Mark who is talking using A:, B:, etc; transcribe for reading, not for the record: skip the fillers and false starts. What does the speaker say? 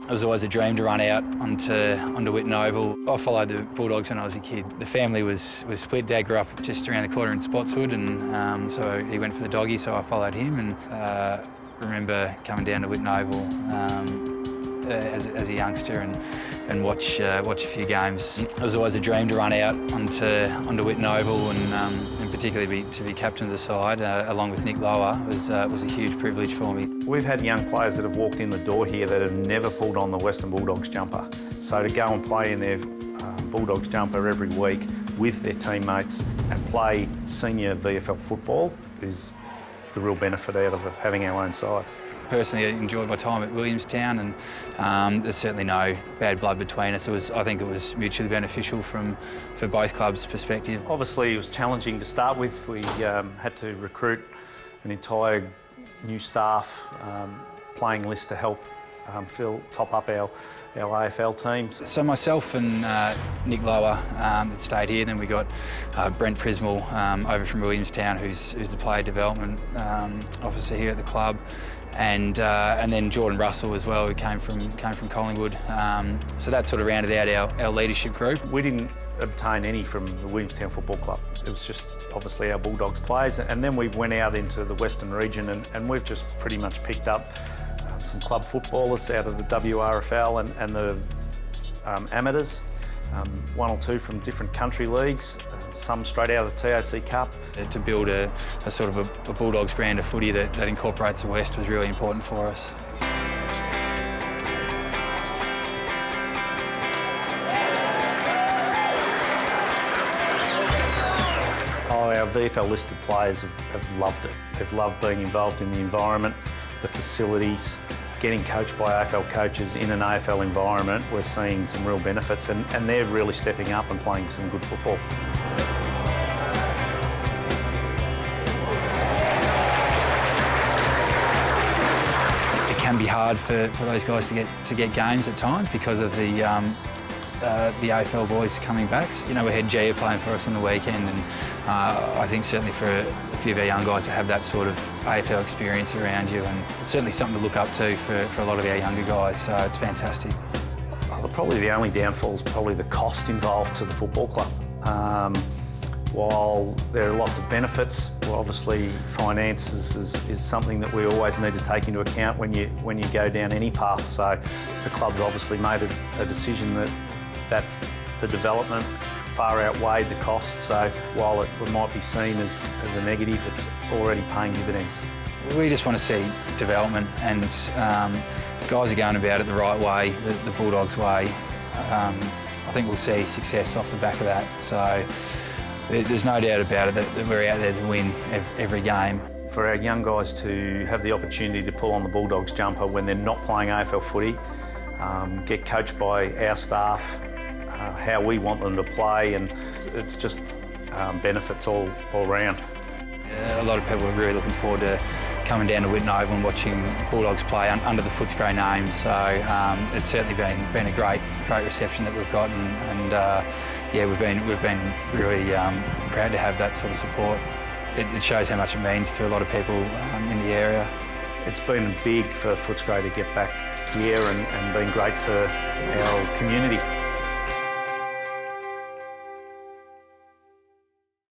A: It was always a dream to run out onto Whitten Oval. I followed the Bulldogs when I was a kid. The family was split. Dad grew up just around the corner in Spotswood, and so he went for the doggy, so I followed him. And remember coming down to Whitten Oval as a youngster and watch a few games. It was always a dream to run out onto Whitten Oval and particularly to be captain of the side along with Nick Lower was a huge privilege for me.
B: We've had young players that have walked in the door here that have never pulled on the Western Bulldogs jumper. So to go and play in their Bulldogs jumper every week with their teammates and play senior VFL football is the real benefit out of having our own side.
A: Personally, I enjoyed my time at Williamstown, and there's certainly no bad blood between us. I think it was mutually beneficial for both clubs' perspective.
B: Obviously, it was challenging to start with. We had to recruit an entire new staff playing list to help top up our AFL teams.
A: So myself and Nick Lower that stayed here. Then we got Brent Prismal over from Williamstown, who's the player development officer here at the club. And then Jordan Russell as well, who came from Collingwood. So that sort of rounded out our leadership group.
B: We didn't obtain any from the Williamstown Football Club. It was just obviously our Bulldogs players. And then we went out into the Western region and we've just pretty much picked up some club footballers out of the WRFL and the amateurs. One or two from different country leagues, some straight out of the TAC Cup.
A: To build a sort of a Bulldogs brand of footy that incorporates the West was really important for us.
B: Our VFL listed players have loved it. They've loved being involved in the environment, the facilities, getting coached by AFL coaches in an AFL environment. We're seeing some real benefits and they're really stepping up and playing some good football.
A: It can be hard for those guys to get games at times because of the AFL boys coming back. You know, we had Gia playing for us on the weekend, and I think certainly for a few of our young guys to have that sort of AFL experience around you, and it's certainly something to look up to for a lot of our younger guys, so it's fantastic.
B: Probably the only downfall is probably the cost involved to the football club. While there are lots of benefits, well, obviously finance is something that we always need to take into account when you go down any path. So the club obviously made a decision that the development far outweighed the cost. So while it might be seen as a negative, it's already paying dividends.
A: We just want to see development, and guys are going about it the right way, the Bulldogs way. I think we'll see success off the back of that. So there's no doubt about it that we're out there to win every game.
B: For our young guys to have the opportunity to pull on the Bulldogs jumper when they're not playing AFL footy, get coached by our staff, how we want them to play, and it's just benefits all round.
A: A lot of people are really looking forward to coming down to Whitten Oval and watching Bulldogs play under the Footscray name. So it's certainly been a great reception that we've got, and yeah, we've been really proud to have that sort of support. It shows how much it means to a lot of people in the area.
B: It's been big for Footscray to get back here and been great for our community.